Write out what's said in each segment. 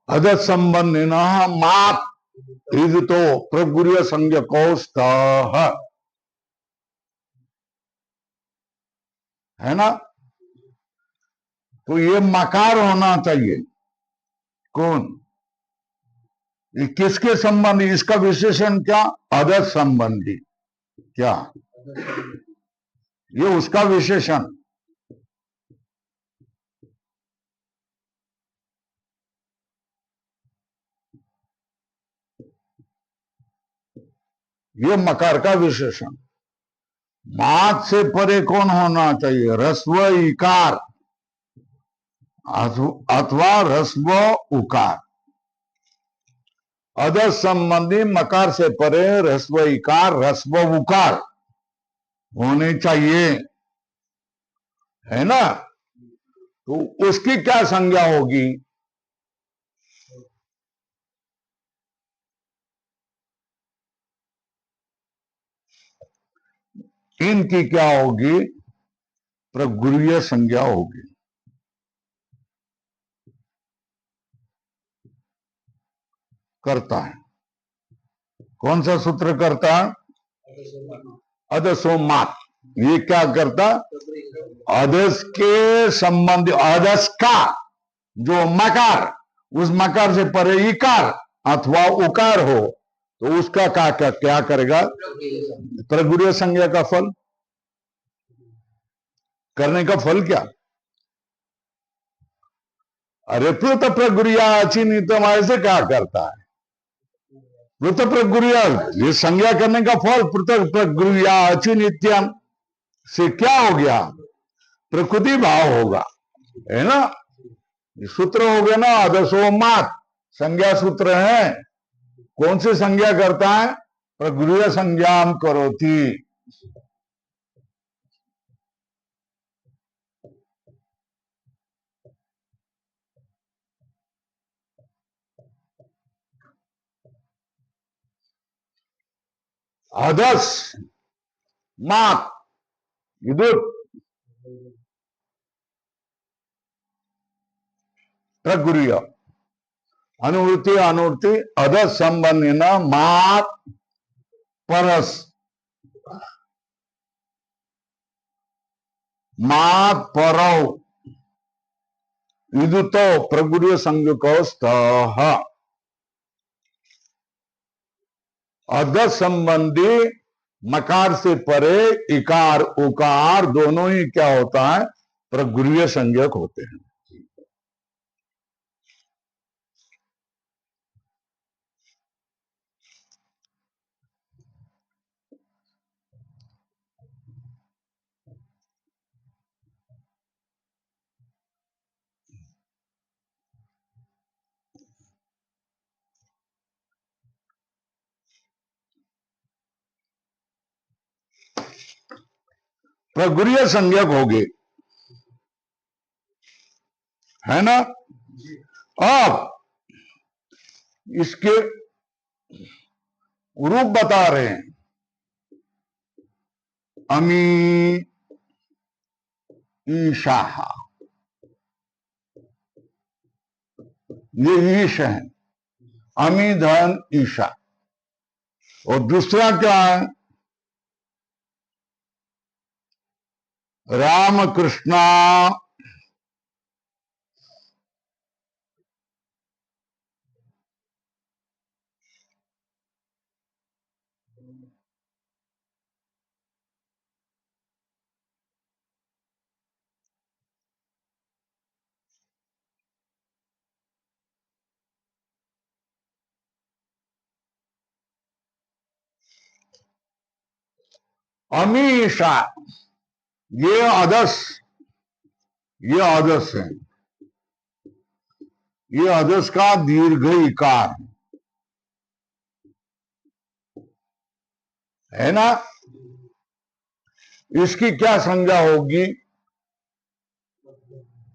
अद संबंधी मात तो प्रगुर्य संज्ञकोस्थ है ना। तो ये मकार होना चाहिए। कौन? ये किसके संबंधी? इसका विशेषण क्या? अदर संबंधी। क्या ये उसका विशेषण? ये मकार का विशेषण। मात से परे कौन होना चाहिए? ह्रस्व इकार अथवा ह्रस्व उकार। अदर संबंधी मकार से परे ह्रस्व इकार ह्रस्व उकार होने चाहिए, है ना। तो उसकी क्या संज्ञा होगी? इनकी क्या होगी? प्रगुर्य संज्ञा होगी। करता है। कौन सा सूत्र करता है? अदसोमात। ये क्या करता? अदस के संबंधी, अदस का जो मकार, उस मकार से परे इकार अथवा उकार हो तो उसका क्या करेगा? प्रगुर्य संज्ञा का फल। करने का फल क्या? अरे प्लुत प्रगुर्या अचिनितम ऐसे क्या करता है? प्लुत प्रगुर्या ये संज्ञा करने का फल पृथक प्रगुर्या अचिनित्यम से क्या हो गया? प्रकृति भाव होगा, है ना। ये सूत्र हो गया ना, आदर्शो मात संज्ञा सूत्र है। कौन सी संज्ञा करता है? प्रगुर्य संज्ञा करोति। अदस मात विदुत प्रगुर्य अनुवृत्ति अनुवृत्ति अदस संबंधी न मात परस मात परौ विदुतो प्रगुर्य संज्ञकोस्थ। अदस संबंधी मकार से परे इकार उकार दोनों ही क्या होता है? प्रगुर्य संज्ञक होते हैं। प्रगुर्य संज्ञक हो गए, है ना। अब इसके रूप बता रहे हैं। अमी ईशा, ये ईश है। अमी धन ईशा। और दूसरा क्या है? राम कृष्णा अमीषा, ये अदस, ये अदस है। ये अदस का दीर्घ इकार है ना। इसकी क्या संज्ञा होगी?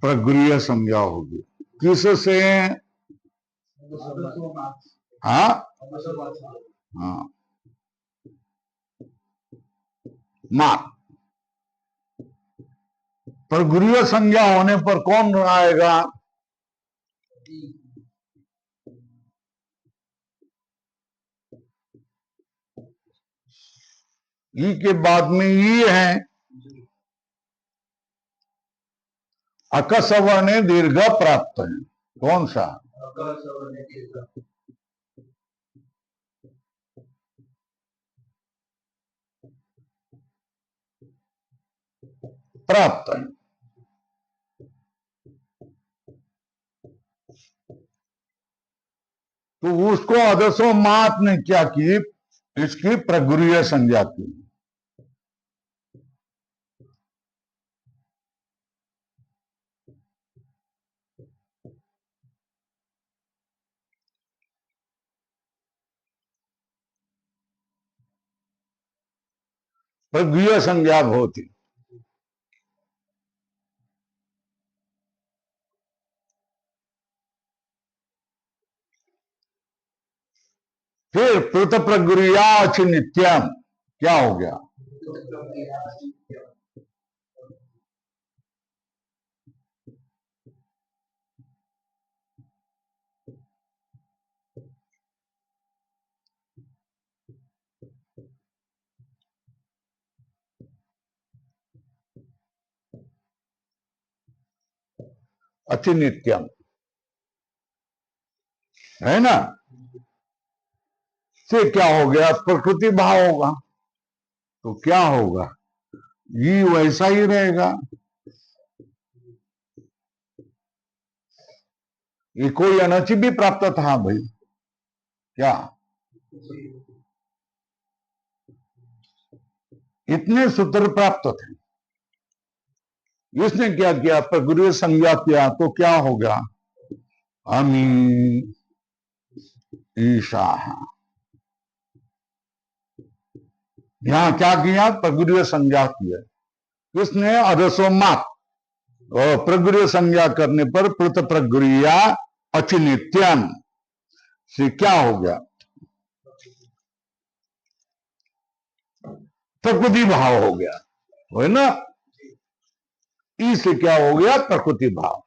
प्रगुर्य संज्ञा होगी। किससे? हाँ हाँ, मात। प्रगुर्य संज्ञा होने पर कौन आएगा? ई के बाद में ई है, अकसवर्ण दीर्घ प्राप्त है। कौन सा? प्राप्त है। तो उसको अदसो मात ने क्या की, इसकी प्रगुरीय संज्ञा की। प्रगुरीय संज्ञा होती। फिर पृत प्रगुरीयाच नित्यम क्या हो गया? अति नित्यम है ना। से क्या हो गया? प्रकृति भाव होगा। तो क्या होगा? ये वैसा ही रहेगा। ये कोई अनचि भी प्राप्त था भाई, क्या इतने सूत्र प्राप्त थे। इसने क्या किया? प्रगुरीय संज्ञा किया तो क्या हो गया? अमी ईशा। यहां क्या किया? प्रगुरीय संज्ञा किया। किसने? अरसोमात। और प्रगुरीय संज्ञा करने पर पृत प्रगुरीया अचिनित्यन से क्या हो गया? प्रकृति भाव हो गया, है ना। ई से क्या हो गया? प्रकृति भाव।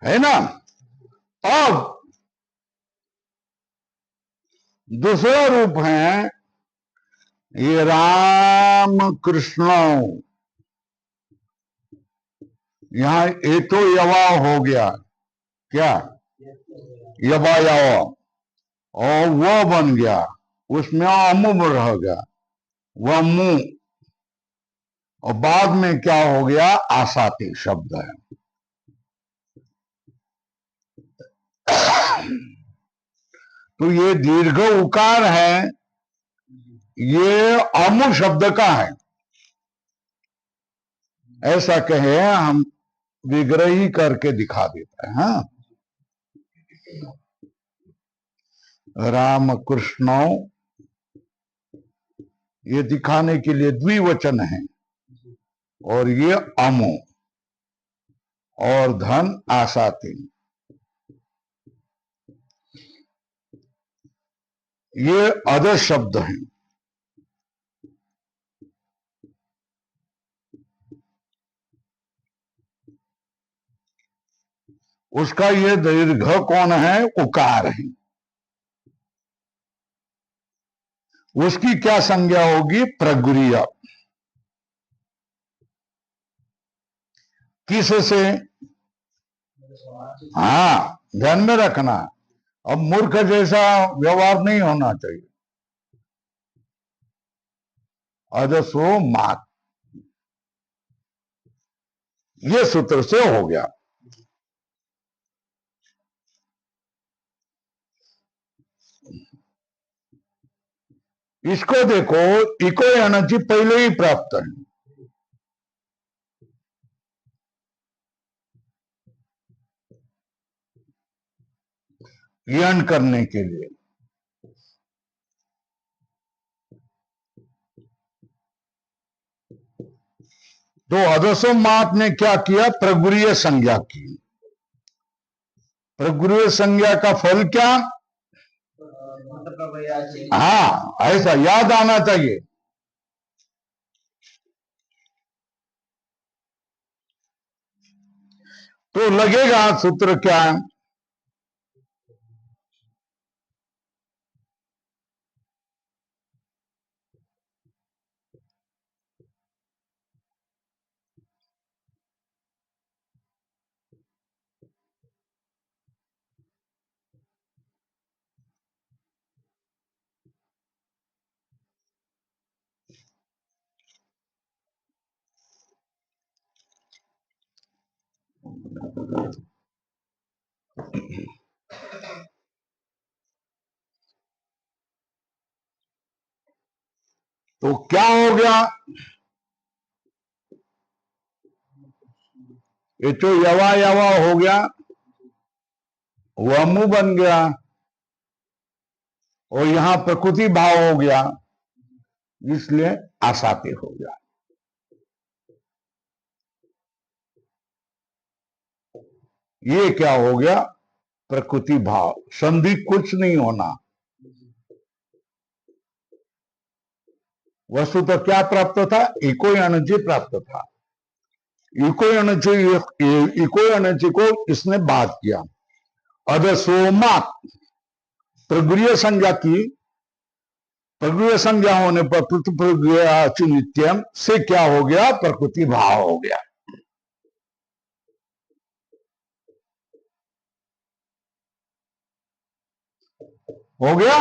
है ना। अब दूसरा रूप है ये राम कृष्ण। यहां ये तो यवा हो गया, क्या? यवा यवा, और वो बन गया, उसमें अमु रह गया, वह मुंह। और बाद में क्या हो गया? आसाती शब्द है। तो ये दीर्घ उकार है, ये अमु शब्द का है। ऐसा कहे हम विग्रही करके दिखा देते हैं। हाँ? राम कृष्ण, ये दिखाने के लिए द्विवचन है। और ये अमो और धन आसाती, ये अद शब्द हैं। उसका ये दीर्घ कौन है? उकार है। उसकी क्या संज्ञा होगी? प्रगुरीय। किस से? हाँ, ध्यान में रखना। अब मूर्ख जैसा व्यवहार नहीं होना चाहिए। अजसो मात, ये सूत्र से हो गया। इसको देखो, इको एनर्जी पहले ही प्राप्त है। यन करने के लिए तो अदसो मात ने क्या किया? प्रगुरीय संज्ञा की। प्रगुरीय संज्ञा का फल क्या? हाँ, ऐसा याद आना चाहिए। तो लगेगा सूत्र क्या है? तो क्या हो गया? ये तो यवा यवा हो गया, वमु बन गया, और यहां प्रकृति भाव हो गया, इसलिए आसाते हो गया। ये क्या हो गया? प्रकृति भाव। संधि कुछ नहीं होना। वस्तु तो क्या प्राप्त था? इको एनर्जी प्राप्त था। इको एनर्जी को इसने बात किया। अदसोमा प्रगुरीय संज्ञा की। प्रगुरीय संज्ञा होने पर पृथ्वी नित्यम से क्या हो गया? प्रकृति भाव हो गया। हो गया।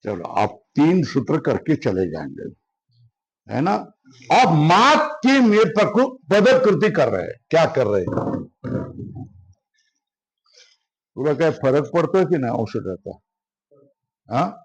चलो, आप 3 सूत्र करके चले जाएंगे, है ना? अब मात की में पदकृति कर रहे हैं। क्या कर रहे हैं? पूरा क्या फर्क पड़ता है कि ना? औषध रहता है। हाँ?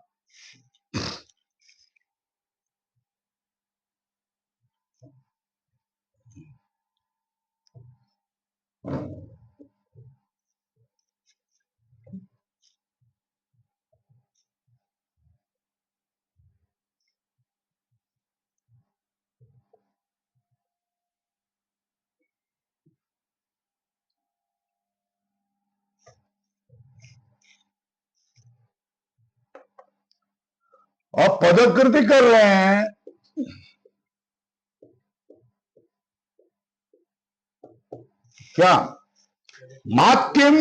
अब पदकृति कर रहे हैं। क्या? मात किम?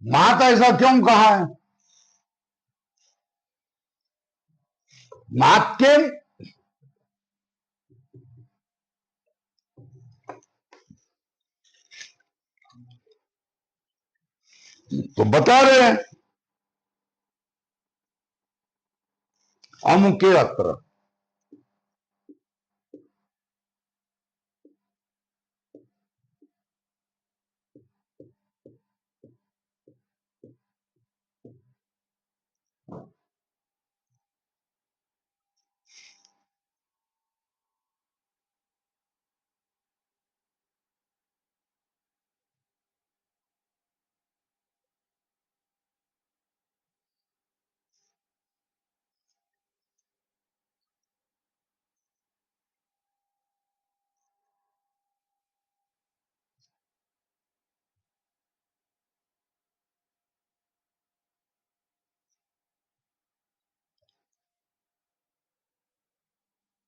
मात ऐसा क्यों कहा है? मात किम तो बता रहे हैं, अमुके अत्र।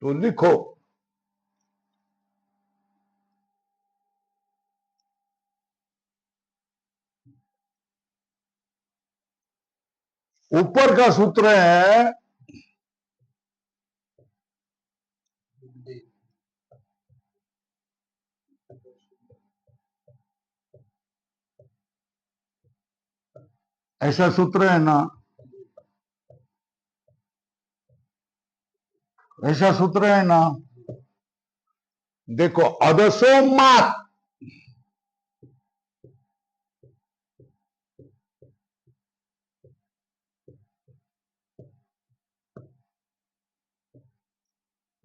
तो लिखो, ऊपर का सूत्र है ऐसा सूत्र है ना? ऐसा सूत्र है ना? देखो, अदसो मात।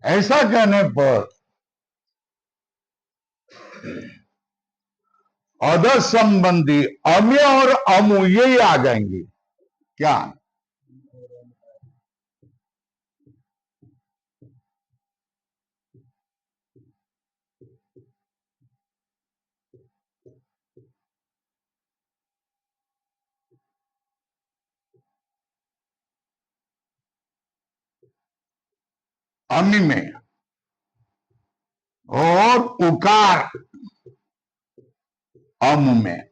ऐसा कहने पर अध संबंधी अम्य और अमु ये आ जाएंगे क्या? अमी में और उकार अमु में।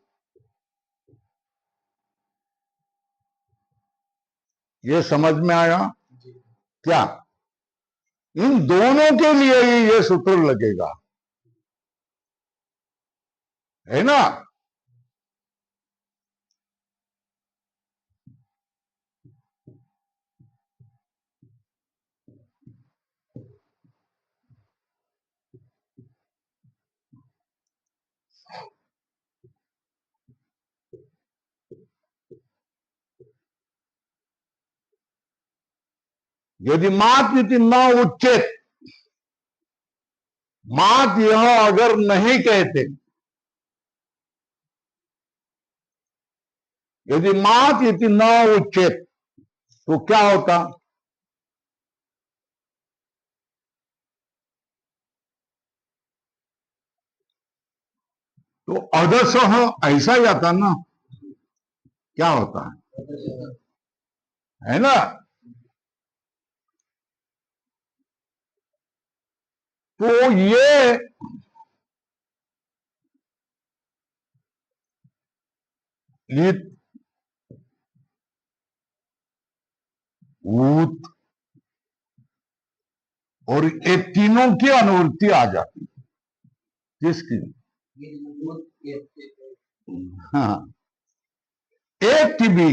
ये समझ में आया क्या? इन दोनों के लिए ही ये सूत्र लगेगा, है ना? यदि मात इति न उच्चेत, मात यह अगर नहीं कहते, यदि मात इति न उच्चेत तो क्या होता? तो अधसह ऐसा ही आता ना, क्या होता है ना? तो ये ऊत और ये तीनों की अनुवृत्ति आ जाती। किसकी? हाँ, एक की भी।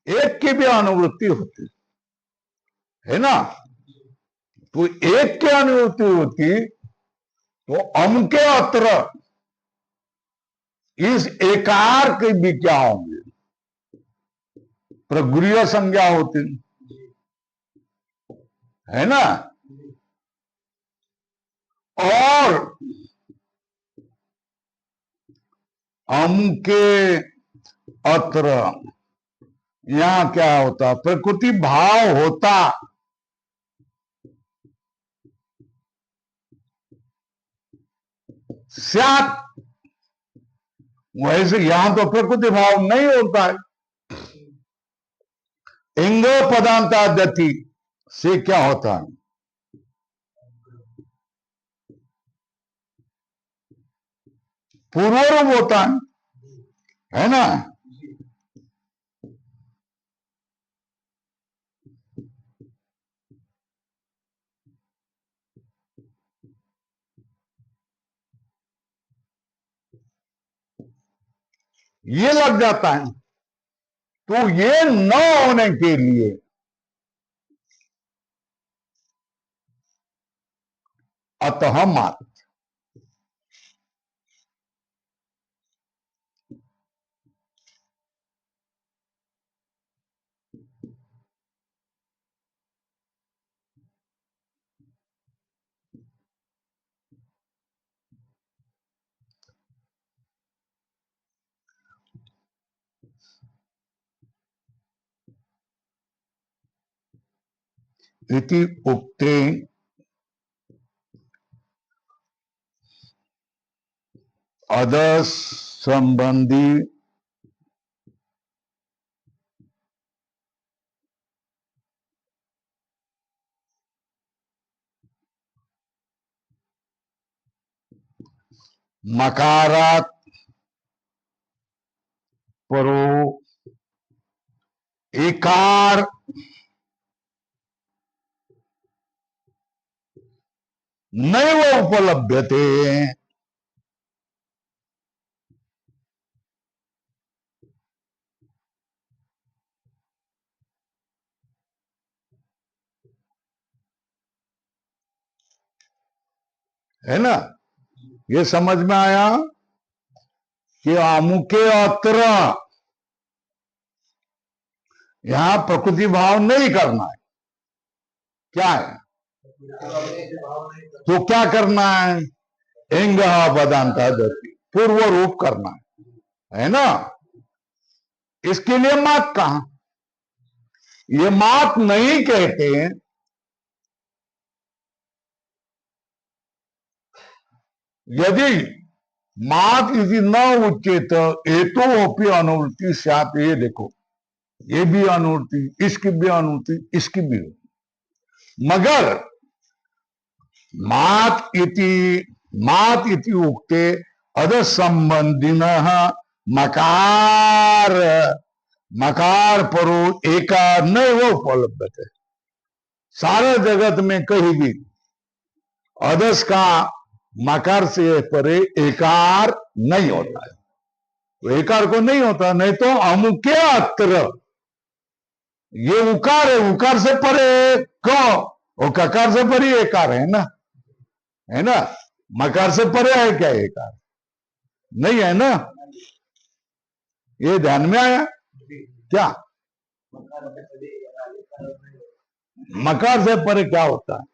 एक की भी अनुवृत्ति होती है ना? तो एक की अनुवृत्ति होती तो अम के अत्र इस एकार के भी क्या होंगे? प्रगुरीय संज्ञा होती है ना? और अम के अत्र यहां क्या होता? प्रकृति भाव होता। स्यात्, वैसे यहां तो प्रकृति भाव नहीं होता है। इंग पदांता गति से क्या होता है? पूर्वरूप होता है ना? ये लग जाता है। तो ये न होने के लिए अतः मात, इति उक्ते अद संबंधी मकारात परो एकार नैव उपलभ्यते। है ना। ये समझ में आया कि अमुके अत्र, यहां प्रकृति भाव नहीं करना है। क्या है तो क्या करना है? इंग पदांता दति, पूर्व रूप करना है ना। इसके लिए मात कहा, ये मात नहीं कहते। यदि मात यदि न उच्चेत एतो अपनी अनुवृत्ति स्यात्, ये देखो ये भी अनुवृत्ति, इसकी भी अनुवृत्ति, इसकी भी। मगर मात इति उक्ते अद संबंधिन मकार मकार परो एकार नहीं वो उपलब्ध है। सारे जगत में कहीं भी अदस का मकार से परे एकार नहीं होता है। तो एकार को नहीं होता, नहीं तो अमुके अत्र, ये उकार है, उकार से परे क्यों? वो ककार से परे एकार है ना, है ना। मकार से परे है क्या एकार? नहीं है ना। ये ध्यान में आया क्या? मकार से परे क्या होता है?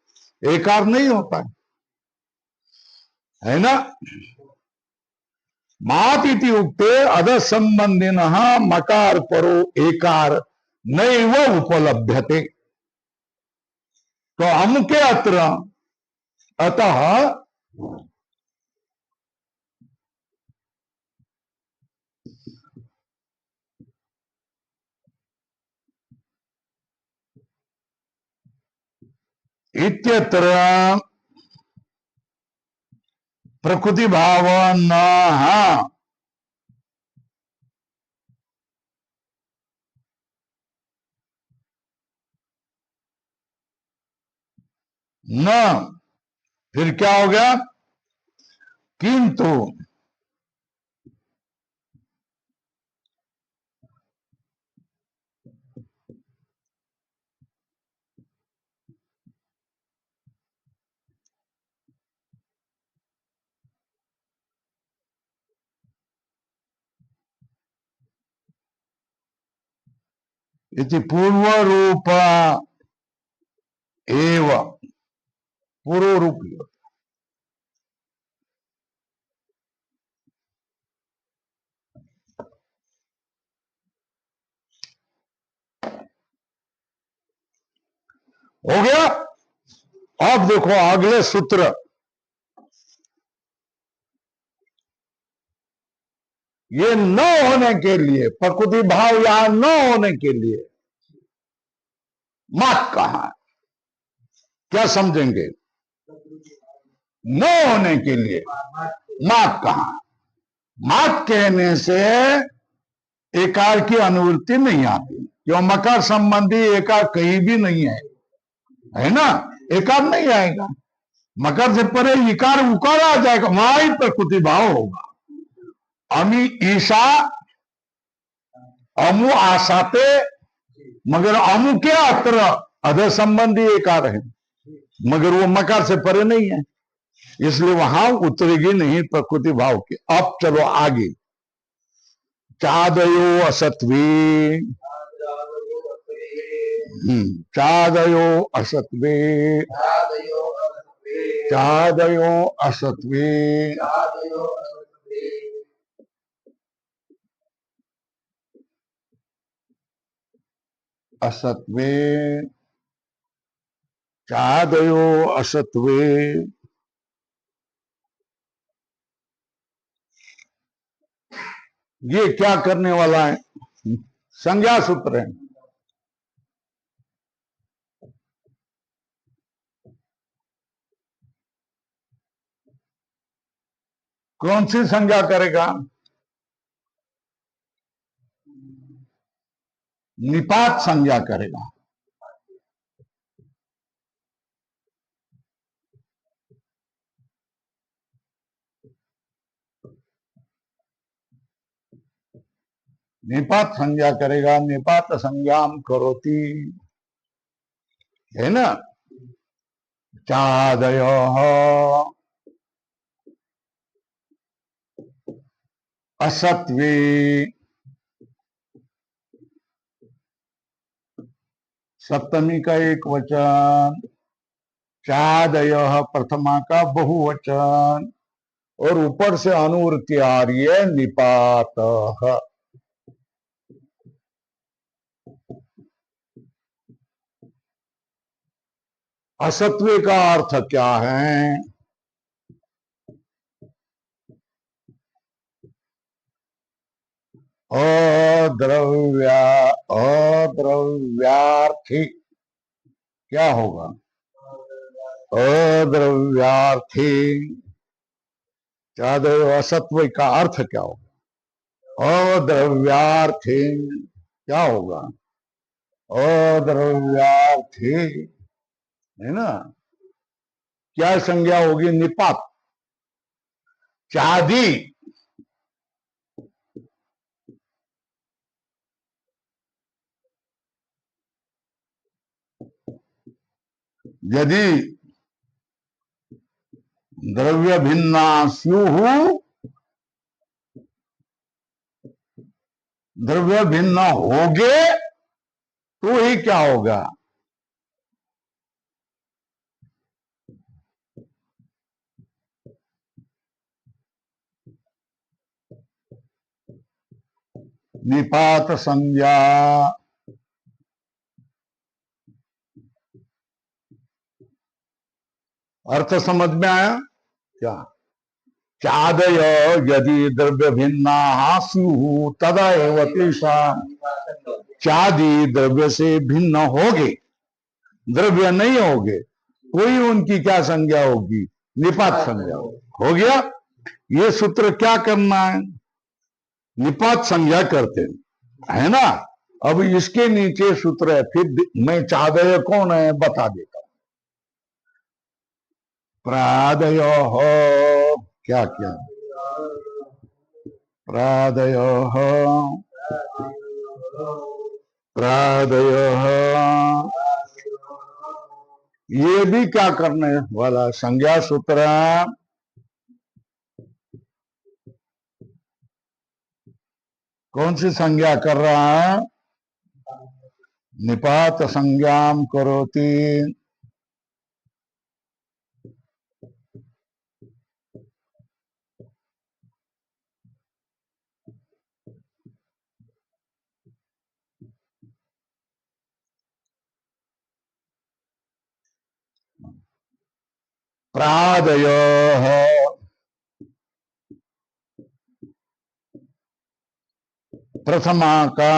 एकार नहीं होता है ना। मात इति उक्ते अध संबंधिन मकार परो एकार नैव उपलभ्यते। तो अमुके अत्र, अतः इत्यत्र प्रकृति भाव न, फिर क्या हो गया? किंतु इति पूर्व रूप एव, पूर्व रूप हो गया। अब देखो अगले सूत्र, ये न होने के लिए, प्रकृति भाव यहां न होने के लिए मात कहा। क्या समझेंगे? न होने के लिए मात कहा। मात कहने से एकार की अनुवृत्ति नहीं आती, क्यों? मकार संबंधी एकार कहीं भी नहीं है ना। एकार नहीं आएगा। मकर से परे इकार उकार आ जाएगा, वहां ही प्रकृति भाव होगा। अमी ईशा अमु आसाते, मगर अमु के अत्र अध संबंधी एकार है, मगर वो मकार से परे नहीं है, इसलिए वहां उतरेगी नहीं प्रकृति भाव की। अब चलो आगे। चादयो असत्वे, चादयो असत्वे, चादयो असत्वे, असत्वे, चादयो असत्वे। ये क्या करने वाला है? संज्ञा सूत्र है। कौन सी संज्ञा करेगा? निपात संज्ञा करेगा। निपात संज्ञा करेगा। निपात संज्ञाम करोति, है ना। चादय असत्वे सप्तमी का एक वचन, चादय प्रथमा का बहुवचन, और ऊपर से अनुवृत्ति आ रही है निपात। असत्व का अर्थ क्या है? अद्रव्यार्थी क्या होगा? अद्रव्यार्थी। चादय असत्व का अर्थ क्या होगा? अद्रव्यार्थी क्या होगा? अद्रव्यार्थी है ना। क्या संज्ञा होगी? निपात। चादी यदि द्रव्य भिन्ना स्युः, द्रव्य भिन्न होगे तो ही क्या होगा? निपात संज्ञा। अर्थ समझ में आया क्या? चादय यदि द्रव्य भिन्ना स्युः तदा एव तेषां। चादी द्रव्य से भिन्न होगे, द्रव्य नहीं होगे, कोई उनकी क्या संज्ञा होगी? निपात संज्ञा हो गया। ये सूत्र क्या करना है? निपात संज्ञा करते है ना। अब इसके नीचे सूत्र है, फिर मैं चादय कौन है बता देता हूं। प्रादय क्या क्या? प्रादय प्रादय ये भी क्या करने वाला? संज्ञा सूत्र। कौन सी संज्ञा कर रहा है? निपात संज्ञाम करोति। प्रादय प्रथमा का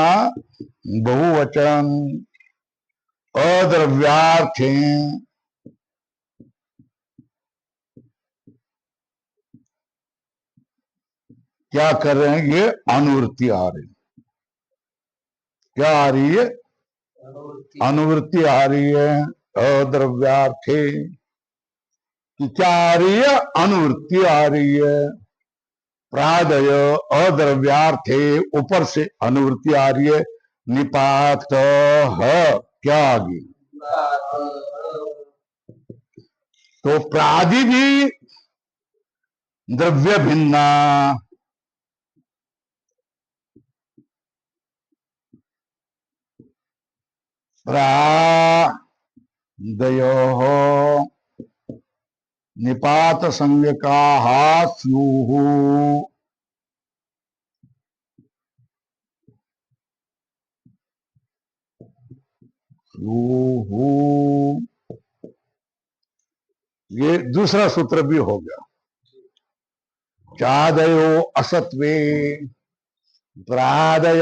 बहुवचन, अद्रव्यार्थी। क्या कर रहे हैं? ये अनुवृत्ति आ रही। क्या आ रही है? अनुवृत्ति आ रही है। अद्रव्यार्थी की क्या आ रही है? अनुवृत्ति आ रही है। प्रादय अद्रव्यार्थे ऊपर से अनुवृत्ति आ रही है। निपात क्या आ गई? तो प्रादि भी द्रव्य भिन्ना। प्रादयो निपात संज्ञका स्युः। ये दूसरा सूत्र भी हो गया। चादयो असत्वे प्रादय।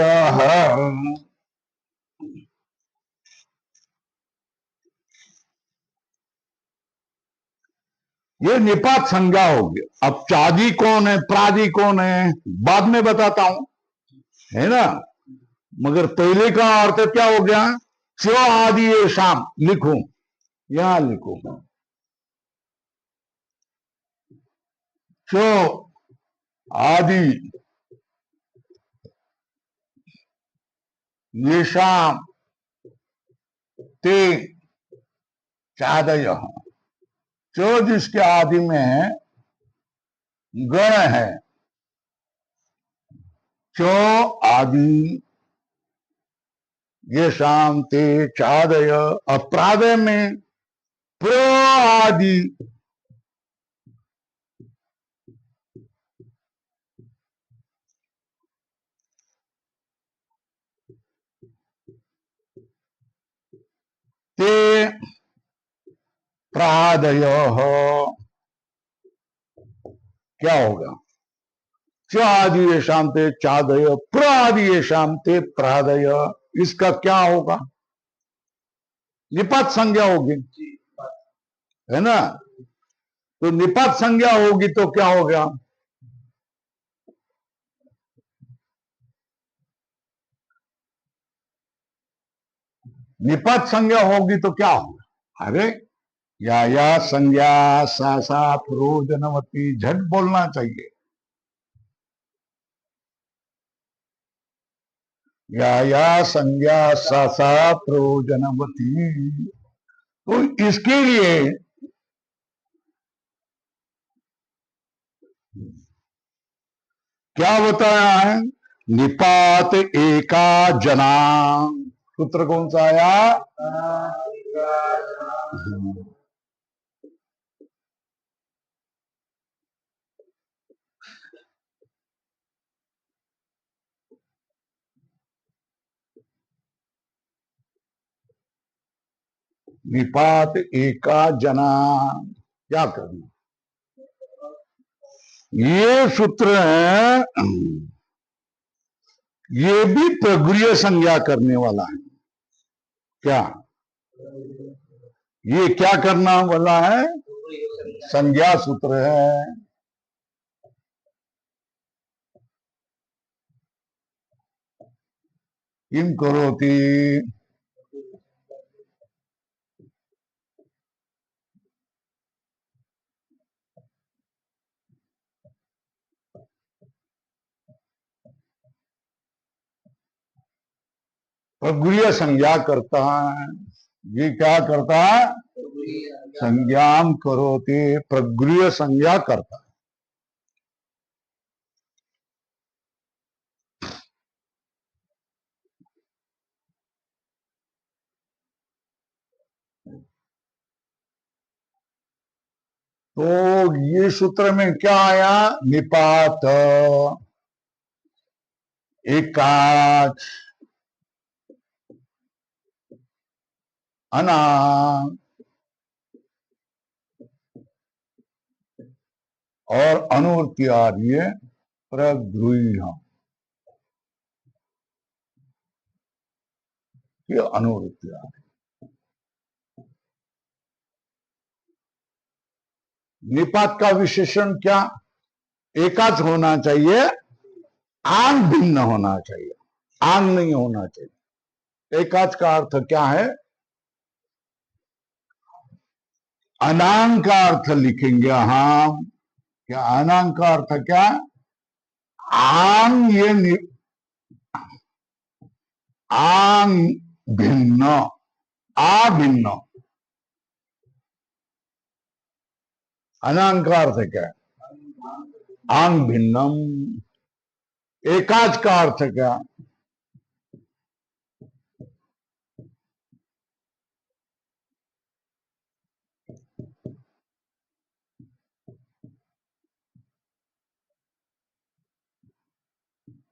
ये निपात संज्ञा हो गया। अब चादी कौन है, प्रादी कौन है, बाद में बताता हूं, है ना। मगर पहले का अर्थ क्या हो गया? च आदि ये शाम लिखूं, यहां लिखूं। च आदि ये शाम ते चादय। च जिसके आदि में है, गण है, च आदि ये शाम ते चादय, अपराधय में प्र आदि ते प्रादय क्या होगा? च आदि ये शाम ते चादय, प्र आदि ये शाम ते प्रादय, इसका क्या होगा? निपात संज्ञा होगी, है ना? तो निपात संज्ञा होगी तो क्या हो गया? निपात संज्ञा होगी तो क्या होगा? अरे या संज्ञा सा सा प्रोजनवती, झट बोलना चाहिए। या संज्ञा सा सा प्रोजनवती, तो इसके लिए क्या बताया है? निपात एका जना, सूत्र कौन सा आया? निपात एका जना, क्या करना? ये सूत्र है, ये भी प्रगुह्य संज्ञा करने वाला है। क्या ये क्या करना वाला है? संज्ञा सूत्र है। किम करोति, प्रगुह्य संज्ञा करता है। ये क्या करता है? संज्ञाम करोति, प्रगुह्य संज्ञा करता है। तो ये सूत्र में क्या आया? निपात एकाच अना और अनुवृत्ति आ रही है प्रगृह्य, ये अनुवृत्ति आ रही। निपात का विशेषण क्या? एकाच होना चाहिए, आंग भिन्न होना चाहिए, आंग नहीं होना चाहिए। एकाच का अर्थ क्या है? अनांग का अर्थ लिखेंगे हम। क्या अनांग का अर्थ क्या? आंग, ये आंग भिन्न, आ भिन्न। अनांग का अर्थ क्या है? आंग भिन्नम। एकाच का अर्थ क्या?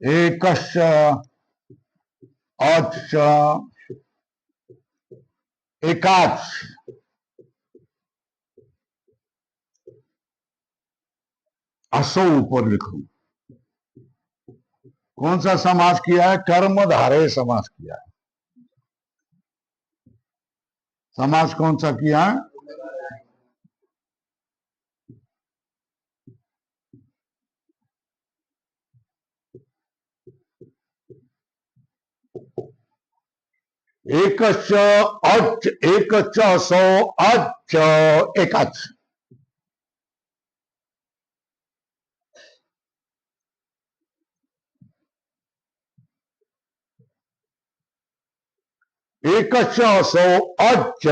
एकश्च अच्च एकाच। असो ऊपर लिखो। कौन सा समास किया है? कर्मधारय समास किया है। समास कौन सा किया है? एकश्च अच्च, एकच्च असो अच्च एकाच। एकच्च असो अच्च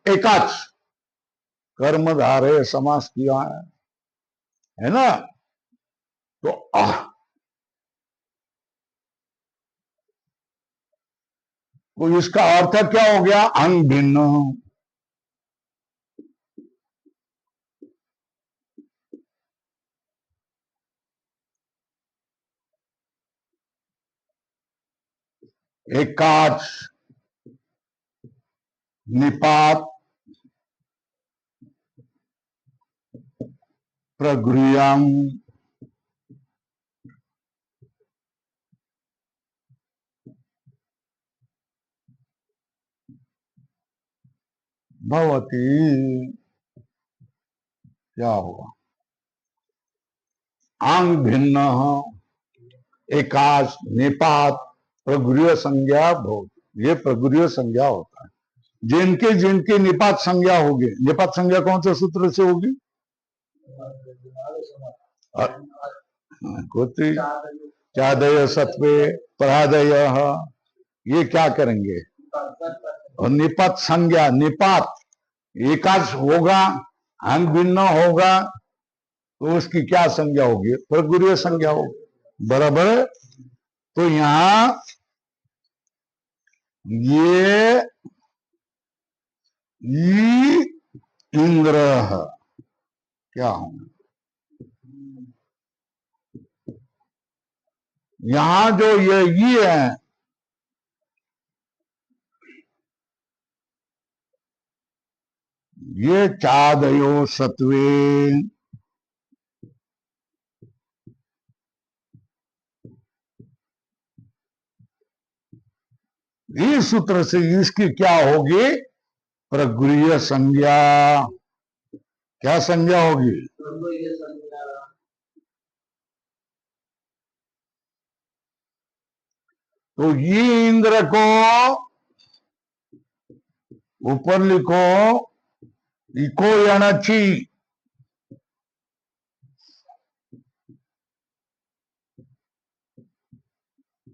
एकाच, कर्मधारय समास किया है। है ना? तो तो इसका अर्थ क्या हो गया? अंग भिन्न। एक काच, निपात, प्रगृह्यम, भवती। क्या होगा? अंग भिन्न, एकाश, निपात, प्रगृह्य संज्ञा भवती। ये प्रगृह्य संज्ञा होता है। जिनके जिनके निपात संज्ञा होगी, निपात संज्ञा कौन से सूत्र से होगी? कोति चादय सत्वे परादय। ये क्या करेंगे? और निपात संज्ञा, निपात एकाश होगा, अंग भिन्न होगा, तो उसकी क्या संज्ञा होगी? प्रगुरीय संज्ञा होगी। बराबर है। तो यहां ये इंद्र क्या होंगे? यहां जो ये है, ये चादयो सत्वे, इस सूत्र से इसकी क्या होगी? प्रगुरीय संज्ञा। क्या संज्ञा होगी? तो ये इंद्र को ऊपर लिखो, इको यणची,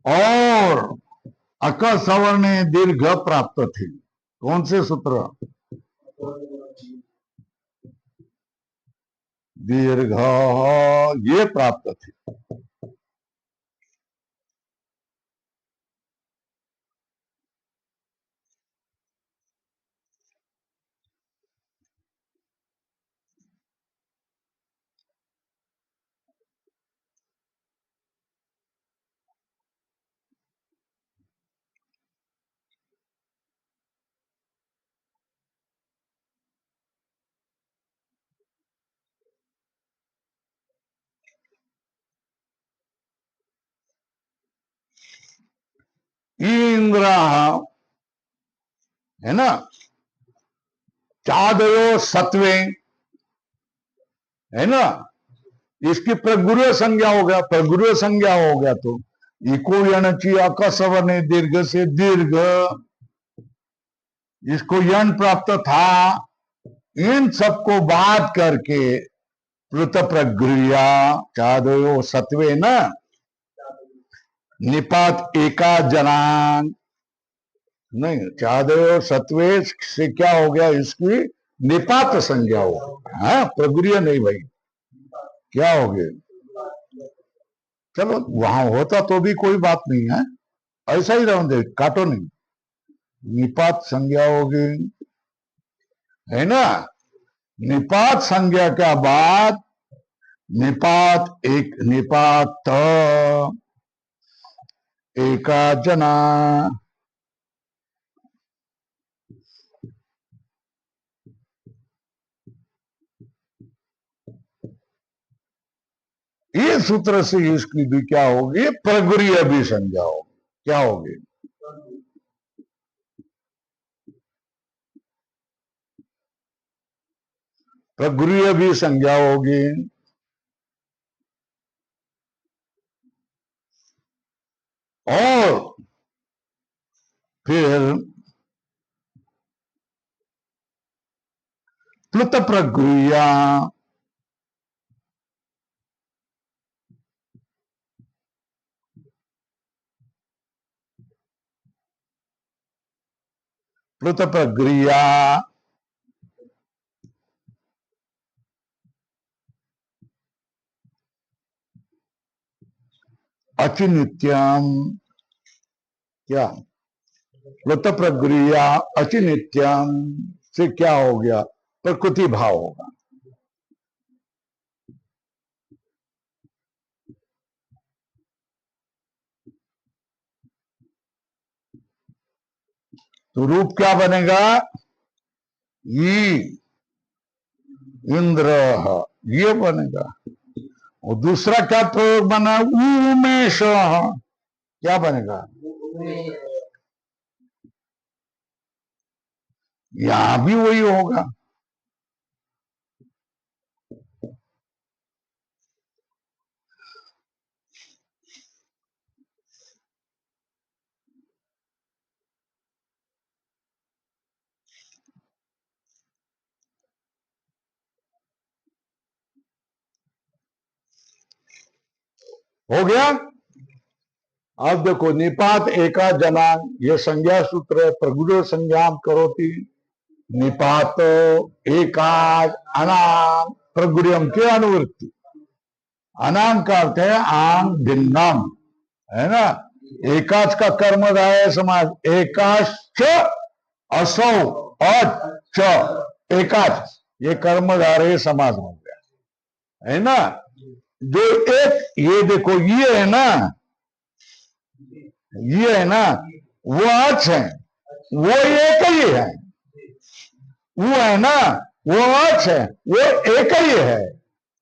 और अक सवर्ण दीर्घ प्राप्त थी। कौन से सूत्र? दीर्घ, ये प्राप्त थी। इंद्र है ना, चादयो सत्वे है ना, इसकी प्रगुरु संज्ञा हो गया। प्रगुरु संज्ञा हो गया तो इको यणची अकसवर्ण दीर्घ से दीर्घ, इसको यण प्राप्त था। इन सबको बात करके प्लुत प्रगृह्या चादयो सत्वे न निपात एका जनान। नहीं, चादयो सत्वे से क्या हो गया? इसकी निपात संज्ञा हो। हाँ, प्रगृह्य नहीं भाई, क्या हो गया? चलो वहां होता तो भी कोई बात नहीं है, ऐसा ही रहने दे, काटो नहीं। निपात संज्ञा होगी, है ना। निपात संज्ञा के बाद निपात एक, निपात एका जना, ये सूत्र से इसकी भी क्या होगी? प्रगुरीय भी संज्ञा होगी। क्या होगी? प्रगुरीय भी संज्ञा होगी। और फिर प्लुत प्रगुह्या, प्लुत प्रगुह्या अचिनित्यम। क्या? वृत्त प्रगुरिया अचिनित्यम से क्या हो गया? प्रकृति भाव होगा। तो रूप क्या बनेगा? ई इंद्र, ये बनेगा। और दूसरा क्या प्रयोग बना? उमेश, क्या बनेगा? यहां भी वही होगा। हो गया। अब देखो, निपात एका जनांग, ये संज्ञा सूत्र है। प्रगुण संज्ञा करोति निपात एकाज अनाम प्रगुण्यम के अनुवृत्ति। अनाम का अर्थ है आंग भिन्नम, है ना। एकाच का कर्मधारय समाज, एकाच असौ अच एकाच, ये कर्मधारय समाज हो गया, है ना। जो एक, ये देखो ये है ना, ये है ना, वो अच है, वो एक ही है। वो है ना, वो अच है, वो एक ही है,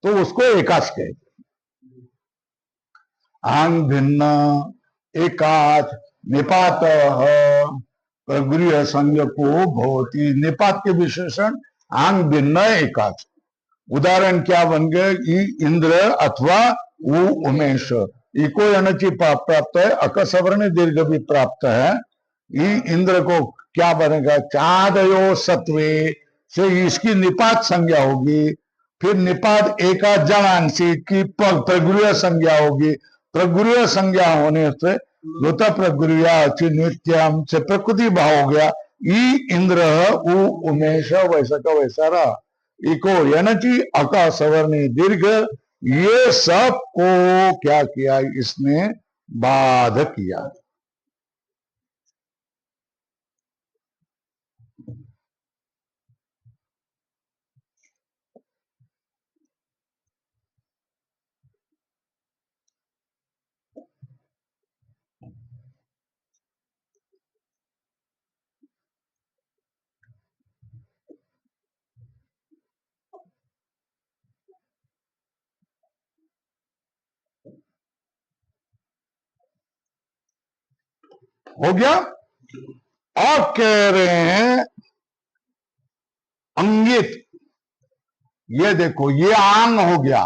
तो उसको एकाच कहते। आंग भिन्न एकाच निपात प्रगृह संज्ञ को भवती। निपात के विशेषण आंग भिन्न एकाच। उदाहरण क्या बन गए? इंद्र अथवा उ उमेश। इको अनचि प्राप्त है, अकसवर्ण दीर्घ भी प्राप्त है। इंद्र को क्या बनेगा? चादयो सत्वे से इसकी निपात संज्ञा होगी। फिर निपात एका जनांशी की प्रगृह संज्ञा होगी। प्रगृह संज्ञा होने से लुता प्रगृह नित्यम से प्रकृति भाव हो गया। इंद्र उ उमेश, वैसा का वैसा रहा। इको यानी अका सवर्णी दीर्घ, ये सब को क्या किया? इसने बाध किया। हो गया। अब कह रहे हैं अंगित। ये देखो, ये आंग हो गया,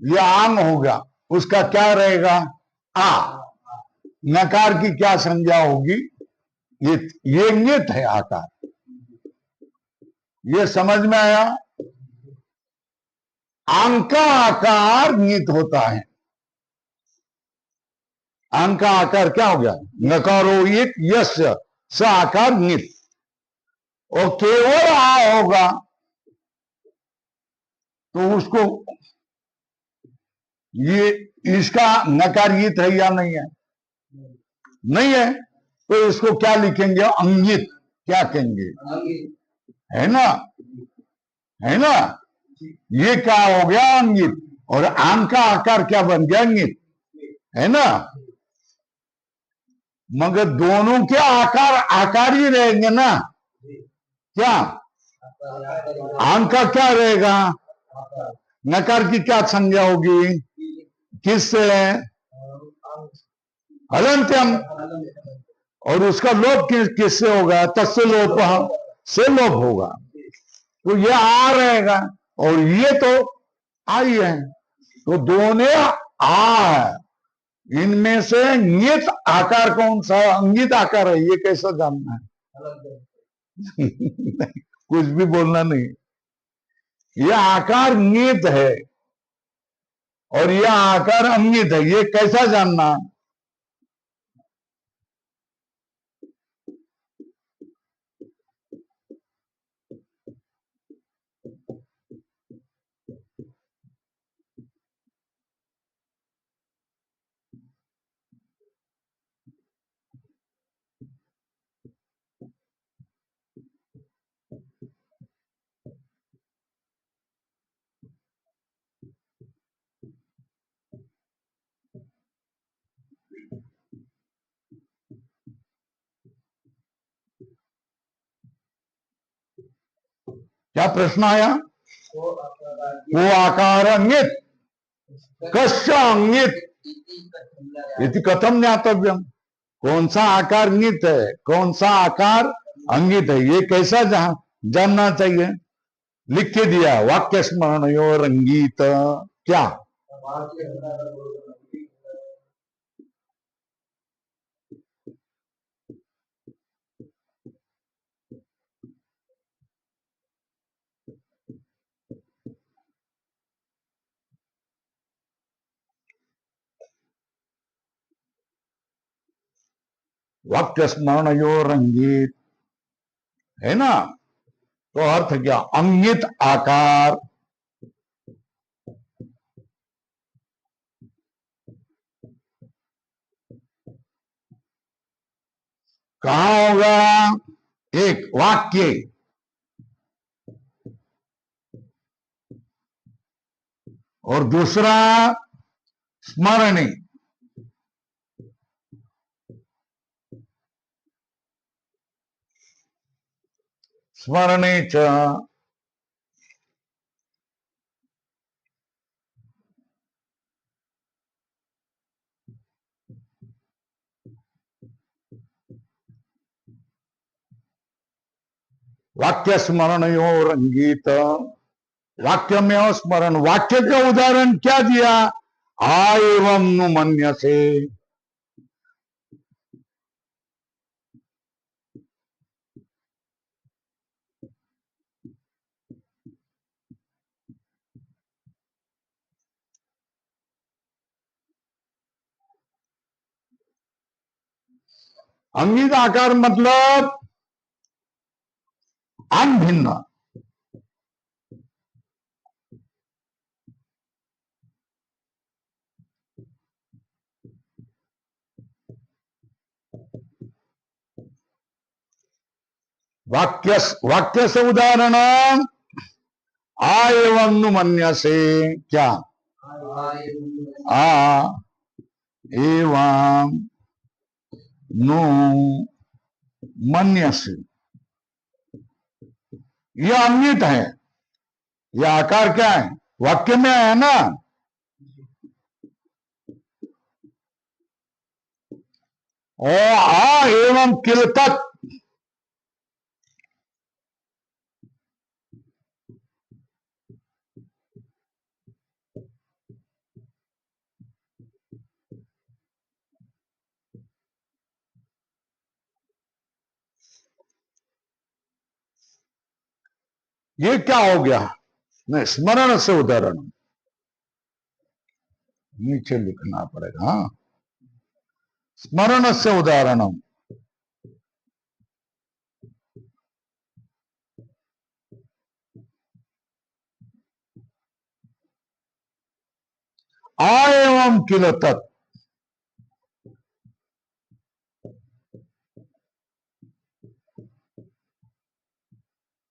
ये आंग हो गया। उसका क्या रहेगा? आ। नकार की क्या संज्ञा होगी? ये नित है आकार। ये समझ में आया? आंग का आकार नित होता है। आंग का आकार क्या हो गया? नकारो एक यस्य स आकार नित। और केवल आ होगा तो उसको, ये इसका नकारित है या नहीं है? नहीं है, तो इसको क्या लिखेंगे? अंगित। क्या कहेंगे? है ना, है ना। ये क्या हो गया? अंगित। और आम का आकार क्या बन गया? अंगित, है ना। मगर दोनों के आकार आकार ही रहेंगे ना। क्या आम का क्या रहेगा? नकार की क्या संज्ञा होगी? किससे? हलंत्यम। और उसका लोप किससे होगा? तत्से लोप से लोप होगा। तो ये आ रहेगा, और ये तो आई है, तो दोनों आ है। इनमें से नियत आकार कौन सा? अंगित आकार है। ये कैसा जानना है? कुछ भी बोलना नहीं। ये आकार नियत है और यह आकार अंगित है, ये कैसा जानना? क्या प्रश्न आया? वो आकार अंगित कस्य अंगित इति कथम ज्ञातव्यम। कौन सा आकार अंगित है, कौन सा आकार अंगित है, ये कैसा जानना चाहिए? लिख के दिया, वाक्य स्मरणयोर अंगित क्या? वाक्य स्मरणयोर अंगित है ना, तो अर्थ क्या? अंगित आकार। कहां होगा? एक वाक्य और दूसरा स्मरणी। स्मरणे च वाक्य स्मरणयोर अंगित। वाक्य में और स्मरण। वाक्य का उदाहरण क्या दिया? आ एवं नु मन्य से। अंगित आकार मतलब अनभिन्न। वाक्य से उदाहरण आ एवं नु मन्य से। क्या? आ एवं नु मन्य से, यह अंगित है। यह आकार क्या है? वाक्य में है ना। और आ एवं किल तक, ये क्या हो गया? नहीं, स्मरण से उदाहरण नीचे लिखना पड़ेगा। हाँ, स्मरण से उदाहरण। आ एवं किल तत्।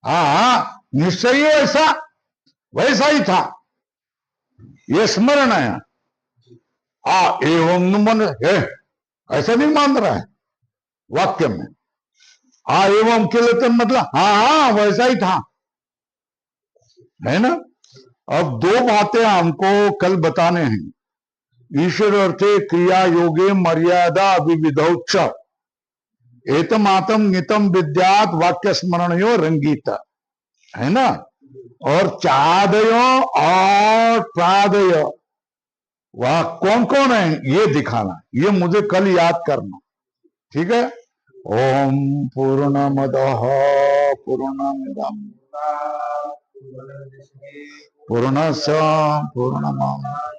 हाँ, निश्चय ऐसा वैसा ही था। ये स्मरण है। आ एवं मन है, ऐसा नहीं मान रहा है वाक्य में। आ एवं किल तत् मतलब हाँ हाँ वैसा ही था, है ना। अब दो बातें हमको कल बताने हैं। ईश्वर अर्थे क्रिया योगे मर्यादा विविधौच्च एतमातम नितम विद्यात वाक्य स्मरणयो रंगीत, है ना। और चादयो और प्रादय, वह कौन कौन है ये दिखाना, ये मुझे कल याद करना, ठीक है। ओम पूर्णमदः पूर्णमिदं पूर्णस्य पूर्णमादाय